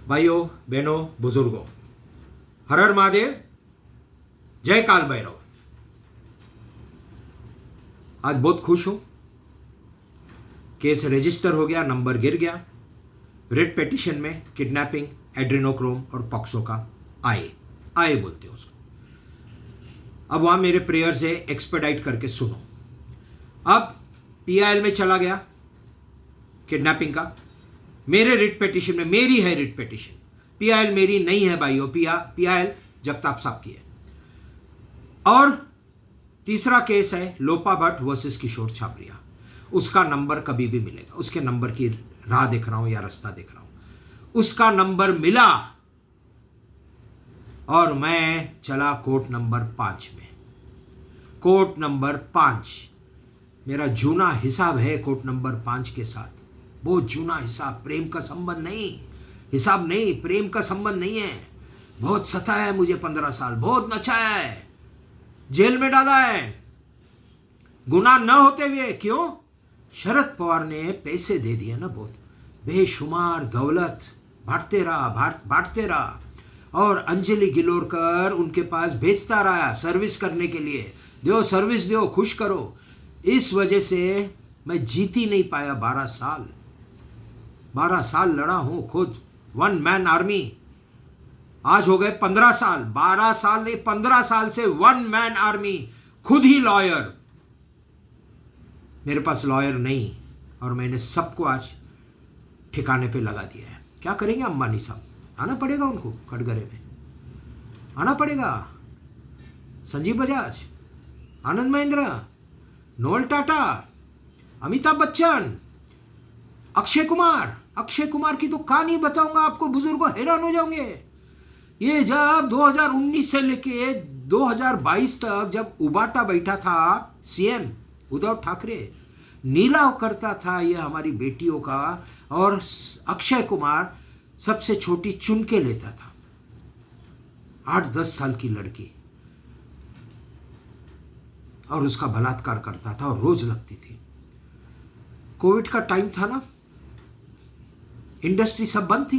भाइयों बहनों बुजुर्गों, हर हर महादेव, जय काल भैरव। आज बहुत खुश हूं। केस रजिस्टर हो गया, नंबर गिर गया। रिट पिटीशन में किडनैपिंग, एड्रेनोक्रोम और पॉक्सो का आए बोलते हैं उसको। अब वहां मेरे प्रेयर से एक्सपेडाइट करके सुनो। अब पीआईएल में चला गया किडनैपिंग का। मेरे रिट पिटीशन में, मेरी है रिट पिटीशन, पीआईएल मेरी नहीं है भाइयों, पीआईएल जगताप साहब की है। और तीसरा केस है लोपा भट्ट वर्सेस किशोर छाबरिया। उसका नंबर कभी भी मिलेगा, उसके नंबर की राह देख रहा हूं या रास्ता देख रहा हूं। उसका नंबर मिला और मैं चला कोर्ट नंबर 5 में। कोर्ट नंबर 5 मेरा जूना हिसाब है कोर्ट नंबर 5 के साथ। बहुत जूना हिसाब, प्रेम का संबंध नहीं, हिसाब नहीं, प्रेम का संबंध नहीं है। बहुत सताया है मुझे 15 साल, बहुत नचाया है, जेल में डाला है, गुनाह न होते हुए। क्यों? शरद पवार ने पैसे दे दिए ना, बहुत बेशुमार दौलत बांटते रहा और अंजलि गिलोरकर उनके पास भेजता रहा सर्विस करने के लिए। दो सर्विस दो, खुश करो। इस वजह से मैं जीत ही नहीं पाया। 12 साल लड़ा हूं खुद, वन मैन आर्मी। आज हो गए 15 साल, 12 साल नहीं 15 साल से वन मैन आर्मी, खुद ही लॉयर। मेरे पास लॉयर नहीं और मैंने सबको आज ठिकाने पे लगा दिया है। क्या करेंगे अंबानी साहब? आना पड़ेगा उनको, कटघरे में आना पड़ेगा। संजीव बजाज, आनंद महिंद्रा, नोएल टाटा, अमिताभ बच्चन, अक्षय कुमार की तो कहानी बताऊंगा आपको, बुजुर्गों हैरान हो जाओगे। ये जब 2019 से लेके 2022 तक जब उबाटा बैठा था सीएम उद्धव ठाकरे, नीलाव करता था ये हमारी बेटियों का, और अक्षय कुमार सबसे छोटी चुन के लेता था, 8-10 साल की लड़की, और उसका बलात्कार करता था और रोज लगती थी। कोविड का टाइम था ना, इंडस्ट्री सब बंद थी,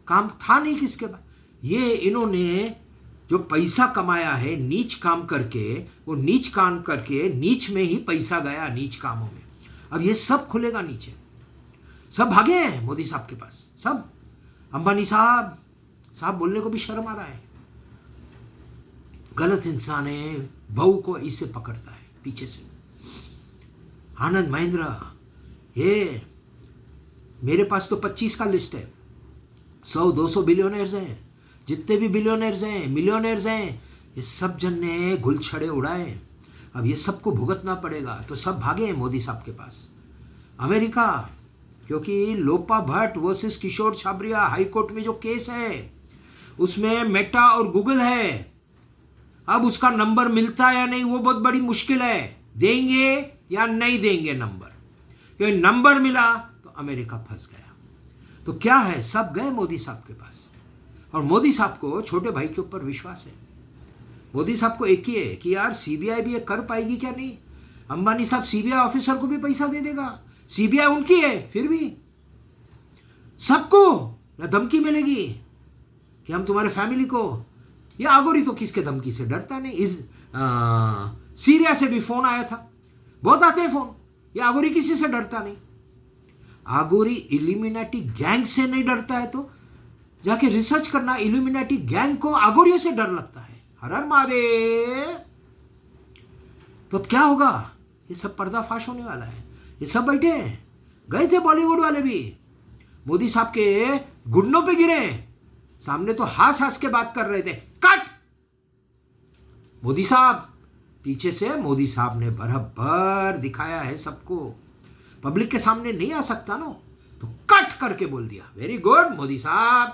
काम था नहीं किसके पास। ये इन्होंने जो पैसा कमाया है नीच काम करके, वो नीच काम करके नीच में ही पैसा गया, नीच कामों में। अब ये सब खुलेगा नीचे, सब भागे हैं मोदी साहब के पास, सब। अंबानी साहब बोलने को भी शर्म आ रहा है। गलत इंसान है, बहू को इससे पकड़ता है पीछे से। आनंद महिंद्रा, ये मेरे पास तो 25 का लिस्ट है, 100-200 बिलियनर्स हैं, जितने भी बिलियनर्स हैं, मिलियनर्स हैं, ये सब जन ने गुलछड़े उड़ाए। अब ये सबको भुगतना पड़ेगा, तो सब भागे हैं मोदी साहब के पास। अमेरिका, क्योंकि लोपा भट्ट वर्सेस किशोर छाबरिया हाई कोर्ट में जो केस है उसमें मेटा और गूगल है। अब उसका नंबर मिलता है या नहीं वो बहुत बड़ी मुश्किल है, देंगे या नहीं देंगे नंबर। क्योंकि नंबर मिला तो अमेरिका फंस गया। तो क्या है, सब गए मोदी साहब के पास। और मोदी साहब को छोटे भाई के ऊपर विश्वास है। मोदी साहब को एक ही है कि यार सीबीआई भी ये कर पाएगी क्या? नहीं, अंबानी साहब सीबीआई ऑफिसर को भी पैसा दे देगा, सीबीआई उनकी है, फिर भी सबको या धमकी मिलेगी कि हम तुम्हारे फैमिली को। ये आगोरी तो किसके धमकी से डरता नहीं। सीरिया से भी फोन आया था, बहुत आते हैं फोन। ये आगोरी किसी से डरता नहीं। आगोरी इल्यूमिनाटी गैंग से नहीं डरता है तो जाके रिसर्च करना, इल्यूमिनाटी गैंग को आगोरियों से डर लगता है। हर हर महादेव। तो अब क्या होगा? ये सब पर्दाफाश होने वाला है। ये सब बैठे हैं, गए थे बॉलीवुड वाले भी, मोदी साहब के घुटनों पे गिरे, सामने तो हंस के बात कर रहे थे, कट मोदी साहब। पीछे से मोदी साहब ने बराबर दिखाया है सबको, पब्लिक के सामने नहीं आ सकता ना, तो कट करके बोल दिया। वेरी गुड मोदी साहब,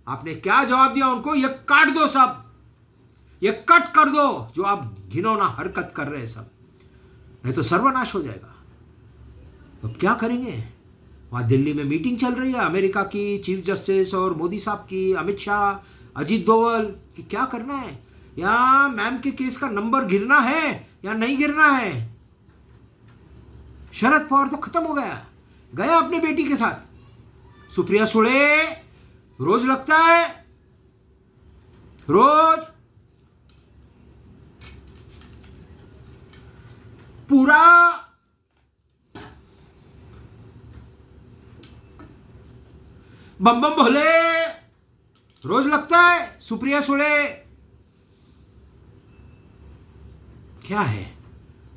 आपने क्या जवाब दिया उनको? ये काट दो सब, ये कट कर दो जो आप घिनौना हरकत कर रहे हैं सब, नहीं तो सर्वनाश हो जाएगा। तो अब क्या करेंगे? वहां दिल्ली में मीटिंग चल रही है अमेरिका की चीफ जस्टिस और मोदी साहब की, अमित शाह, अजीत दोवल कि क्या करना है, या मैम के केस का नंबर गिरना है या नहीं गिरना है। शरद पवार तो खत्म हो गया, गया अपने बेटी के साथ। सुप्रिया सुळे रोज लगता है, रोज पूरा बम बम भोले, रोज लगता है सुप्रिया सुले। क्या है,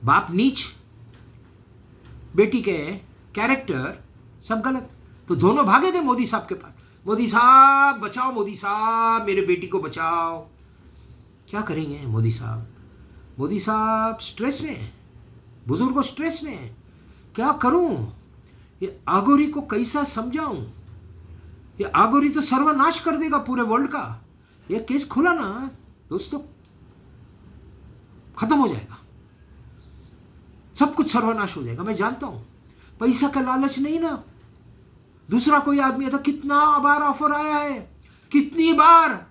बाप नीच, बेटी के कैरेक्टर सब गलत। तो दोनों भागे थे मोदी साहब के पास, मोदी साहब बचाओ, मोदी साहब मेरे बेटी को बचाओ। क्या करेंगे मोदी साहब? मोदी साहब स्ट्रेस में है, बुजुर्गों स्ट्रेस में है। क्या करूं? ये आगोरी को कैसा समझाऊं? ये आगोरी तो सर्वनाश कर देगा पूरे वर्ल्ड का। ये केस खुला ना दोस्तों, खत्म हो जाएगा, सब कुछ सर्वनाश हो जाएगा। मैं जानता हूं पैसा का लालच नहीं ना, दूसरा कोई आदमी है तो कितना बार ऑफर आया है, कितनी बार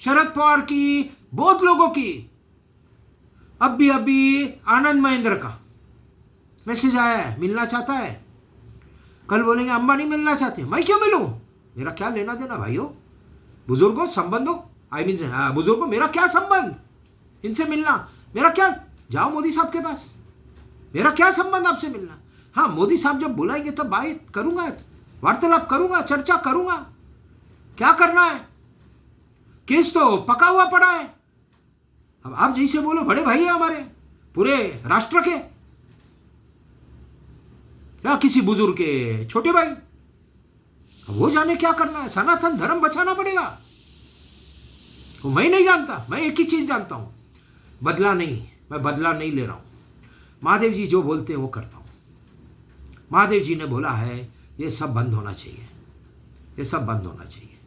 शरद पवार की, बहुत लोगों की। अभी आनंद महिंद्रा का मैसेज आया है, मिलना चाहता है। कल बोलेंगे अंबानी मिलना चाहते हैं, मैं क्यों मिलूं? मेरा क्या लेना देना भाइयों, बुजुर्गों, संबंधों, बुजुर्गों मेरा क्या संबंध इनसे मिलना? मेरा क्या, जाओ मोदी साहब के पास, मेरा क्या संबंध आपसे मिलना? हाँ, मोदी साहब जब बुलाएंगे तो बात करूंगा, वार्तालाप करूंगा, चर्चा करूंगा। क्या करना है? केस तो पका हुआ पड़ा है। अब आप जैसे बोलो, बड़े भाई है हमारे पूरे राष्ट्र के, या किसी बुजुर्ग के छोटे भाई। अब वो जाने क्या करना है, सनातन धर्म बचाना पड़ेगा। तो मैं नहीं जानता, मैं एक ही चीज जानता हूं, बदला नहीं, मैं बदला नहीं ले रहा हूं। महादेव जी जो बोलते हैं वो करता हूं। महादेव जी ने बोला है ये सब बंद होना चाहिए, ये सब बंद होना चाहिए।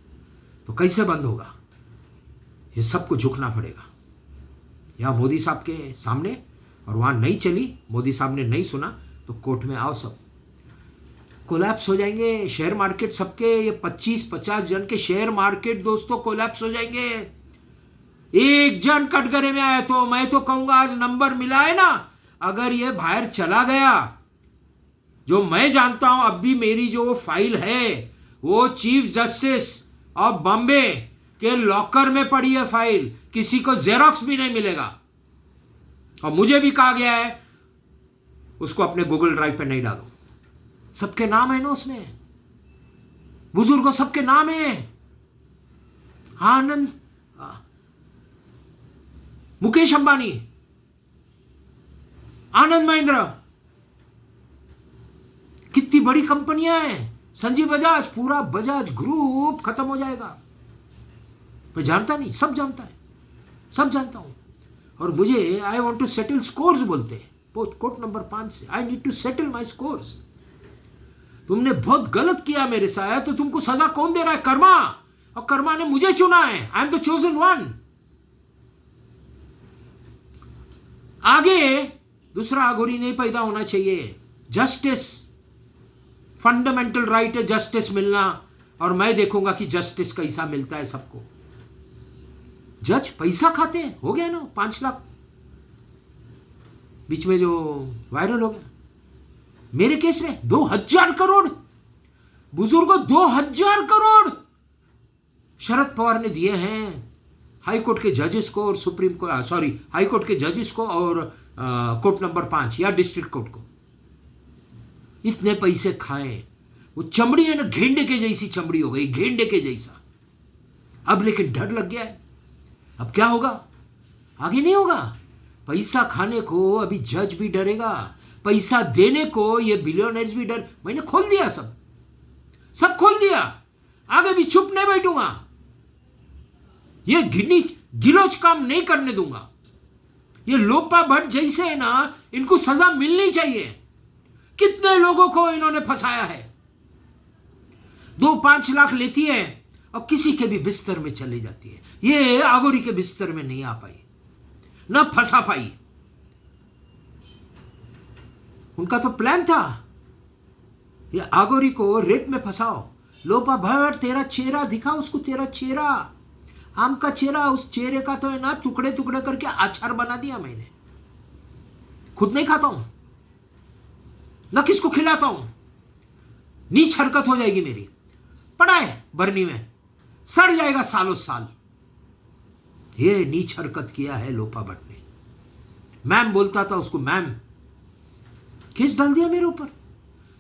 तो कैसे बंद होगा? ये सबको झुकना पड़ेगा, या मोदी साहब के सामने, और वहां नहीं चली, मोदी साहब ने नहीं सुना तो कोर्ट में आओ, सब कोलैप्स हो जाएंगे। शेयर मार्केट सबके, ये 25-50 जन के शेयर मार्केट दोस्तों कोलैप्स हो जाएंगे। एक जन कटघरे में आया तो मैं तो कहूंगा आज नंबर मिला है ना, अगर ये बाहर चला गया, जो मैं जानता हूं, अब भी मेरी जो फाइल है वो चीफ जस्टिस ऑफ बॉम्बे के लॉकर में पड़ी है फाइल, किसी को जेरोक्स भी नहीं मिलेगा। और मुझे भी कहा गया है उसको अपने गूगल ड्राइव पे नहीं डालो, सबके नाम है ना उसमें, बुजुर्गों सबके नाम है। आनंद, मुकेश अंबानी, आनंद महिंद्रा, कितनी बड़ी कंपनियां हैं, संजीव बजाज, पूरा बजाज ग्रुप खत्म हो जाएगा। मैं जानता नहीं, सब जानता है, सब जानता हूं। और मुझे I want to settle scores बोलते हैं, कोर्ट नंबर 5 से, I need to settle my scores. तुमने बहुत गलत किया मेरे साथ, तो तुमको सजा कौन दे रहा है? कर्मा, और कर्मा ने मुझे चुना है, I am the chosen one. आगे दूसरा आगोरी नहीं पैदा होना चाहिए। जस्टिस, फंडामेंटल राइट है जस्टिस मिलना, और मैं देखूंगा कि जस्टिस कैसा मिलता है सबको। जज पैसा खाते हैं, हो गया ना 5 लाख बीच में जो वायरल हो गया। मेरे केस में 2000 करोड़, बुजुर्गों 2000 करोड़ शरद पवार ने दिए हैं हाई कोर्ट के जजेस को और supreme court, sorry, high court के जजेस को और कोर्ट नंबर 5 या डिस्ट्रिक्ट कोर्ट को। इतने पैसे खाए, वो चमड़ी है ना घेंडे के जैसी चमड़ी हो गई, घेंडे के जैसा। अब लेकिन डर लग गया है, अब क्या होगा? आगे नहीं होगा। पैसा खाने को अभी जज भी डरेगा, पैसा देने को ये बिलियनर्स भी डर। मैंने खोल दिया, सब खोल दिया, आगे भी चुप नहीं बैठूंगा, ये गिलोच काम नहीं करने दूंगा। ये लोपा भट्ट जैसे है ना, इनको सजा मिलनी चाहिए। कितने लोगों को इन्होंने फंसाया है, 2-5 लाख लेती है और किसी के भी बिस्तर में चली जाती है। ये आगोरी के बिस्तर में नहीं आ पाई, ना फंसा पाई। उनका तो प्लान था, ये आगोरी को रेत में फंसाओ। लोपा भट्ट, तेरा चेहरा दिखा उसको, तेरा चेहरा, आम का चेहरा, उस चेहरे का तो है ना टुकड़े टुकड़े करके अचार बना दिया मैंने। खुद नहीं खाता हूं, ना किसको खिलाता हूं, नीच हरकत हो जाएगी मेरी। पड़ा है बरनी में, सड़ जाएगा सालों साल। ये नीच हरकत किया है लोपा भट्ट ने। मैम बोलता था उसको, मैम केस डाल दिया मेरे ऊपर।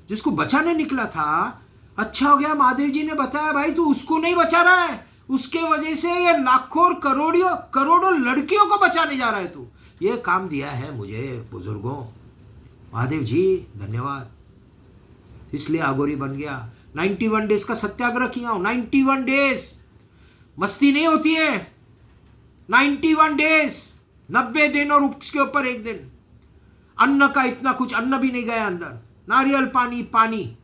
जिसको बचाने निकला था, अच्छा हो गया महादेव जी ने बताया, भाई तू उसको नहीं बचा रहा है, उसके वजह से ये लाखों और करोड़ों लड़कियों को बचाने जा रहा है तू। ये काम दिया है मुझे बुजुर्गों, महादेव जी धन्यवाद। इसलिए आगोरी बन गया। 91 डेज का सत्याग्रह किया हूं। 91 डेज मस्ती नहीं होती है। 91 डेज, 90 दिन और उसके ऊपर एक दिन। अन्न का इतना कुछ अन्न भी नहीं गया अंदर, नारियल पानी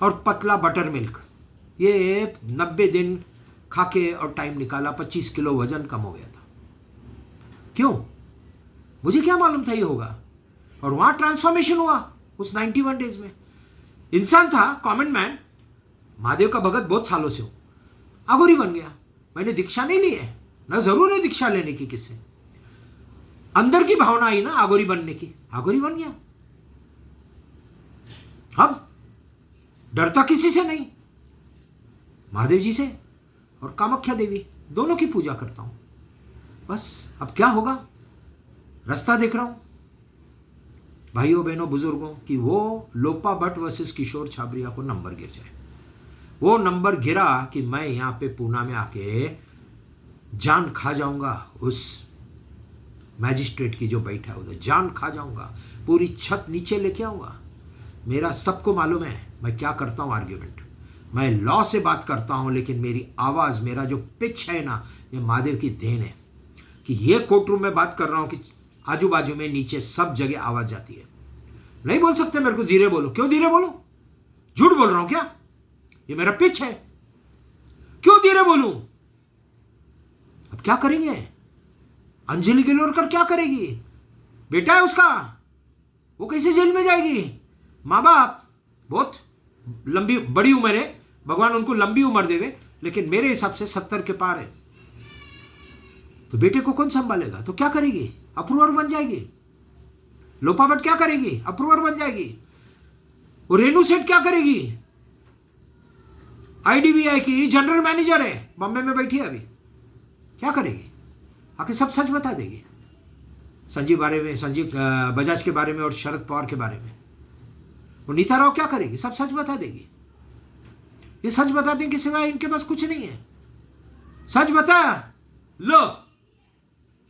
और पतला बटर मिल्क। ये 90 दिन खाके और टाइम निकाला, 25 किलो वजन कम हो गया था। क्यों? मुझे क्या मालूम था ये होगा। और वहां ट्रांसफॉर्मेशन हुआ उस 91 डेज में। इंसान था, कॉमन मैन, महादेव का भगत बहुत सालों से हूं, अघोरी बन गया। मैंने दीक्षा नहीं ली है, ना जरूर है दीक्षा लेने की किससे। अंदर की भावना आई ना अघोरी बनने की, अघोरी बन गया। अब डरता किसी से नहीं, महादेव जी से और कामाख्या देवी दोनों की पूजा करता हूं। बस अब क्या होगा, रास्ता देख रहा हूं भाइयों बहनों बुजुर्गों कि वो लोपा भट्ट वर्सेस किशोर छाबरिया को नंबर गिर जाए। वो नंबर गिरा कि मैं यहां पे पूना में आके जान खा जाऊंगा। उस मैजिस्ट्रेट की जो बैठा है उधर जान खा जाऊंगा, पूरी छत नीचे लेके आऊंगा। मेरा सबको मालूम है मैं क्या करता हूं आर्ग्यूमेंट। मैं लॉ से बात करता हूं, लेकिन मेरी आवाज, मेरा जो पिच है ना, ये महादेव की देन है कि ये कोर्ट रूम में बात कर रहा हूं कि आजू बाजू में नीचे सब जगह आवाज जाती है। नहीं बोल सकते मेरे को धीरे बोलो। क्यों धीरे बोलो? झूठ बोल रहा हूं क्या? ये मेरा पिच है, क्यों धीरे बोलूं? अब क्या करेंगे? अंजलि गिलोरकर क्या करेगी? बेटा है उसका, वो कैसे जेल में जाएगी? माँ बाप, बहुत लंबी बड़ी उम्र है, भगवान उनको लंबी उम्र देवे, लेकिन मेरे हिसाब से 70 के पार है। तो बेटे को कौन संभालेगा? तो क्या करेगी? अप्रूवर बन जाएगी। लोपा भट्ट क्या करेगी? अप्रूवर बन जाएगी। वो रेणु सेठ क्या करेगी? आईडीबीआई की जनरल मैनेजर है, बॉम्बे में बैठी है अभी। क्या करेगी? आके सब सच बता देगी। संजीव बजाज के बारे में और शरद पवार के बारे में। वो नीता राव क्या करेगी? सब सच बता देगी। ये सच बताने के सिवाय इनके पास कुछ नहीं है। सच बता लो,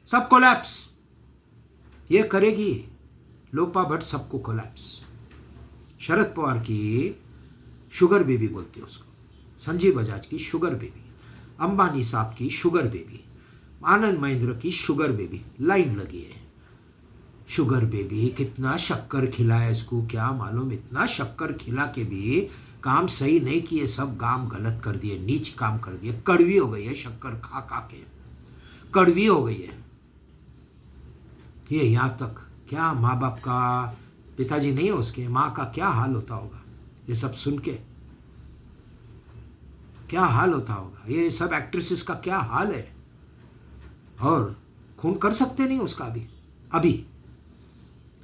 सब कोलैप्स। ये करेगी लोपा भट्ट, सबको कोलैप्स। शरद पवार की शुगर बेबी बोलती है उसको, संजीव बजाज की शुगर बेबी, अंबानी साहब की शुगर बेबी, आनंद महिंद्रा की शुगर बेबी। लाइन लगी है। शुगर बेबी कितना शक्कर खिलाया इसको क्या मालूम। इतना शक्कर खिला के भी काम सही नहीं किए, सब काम गलत कर दिए, नीच काम कर दिए। कड़वी हो गई है शक्कर खा खा के, कड़वी हो गई है ये। यहां तक क्या माँ बाप का, पिताजी नहीं है उसके, माँ का क्या हाल होता होगा ये सब सुन के, क्या हाल होता होगा। ये सब एक्ट्रेसेस का क्या हाल है। और खून कर सकते नहीं उसका अभी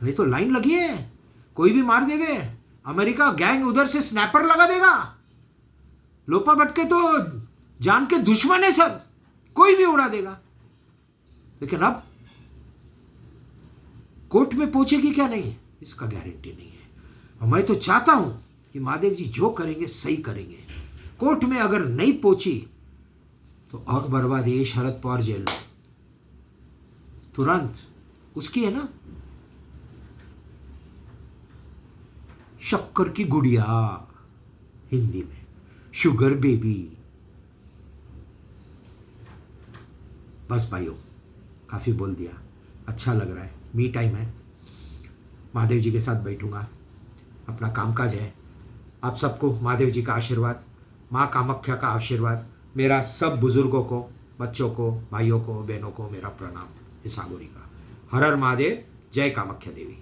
नहीं तो लाइन लगी है, कोई भी मार देवे। अमेरिका गैंग उधर से स्नैपर लगा देगा। लोपा भट्ट के तो जान के दुश्मन है सब, कोई भी उड़ा देगा। लेकिन अब कोर्ट में पहुंचेगी क्या नहीं, इसका गारंटी नहीं है। और मैं तो चाहता हूं कि महादेव जी जो करेंगे सही करेंगे। कोर्ट में अगर नहीं पहुंची तो और बर्बादी। शरद पवार जेल में तुरंत उसकी है ना शक्कर की गुड़िया, हिंदी में शुगर बेबी। बस भाइयों काफी बोल दिया, अच्छा लग रहा है। मी टाइम है, महादेव जी के साथ बैठूंगा, अपना कामकाज है। आप सबको महादेव जी का आशीर्वाद, माँ कामाख्या का आशीर्वाद, मेरा सब बुजुर्गों को, बच्चों को, भाइयों को, बहनों को मेरा प्रणाम इस आगोरी का। हर हर महादेव, जय कामाख्या देवी।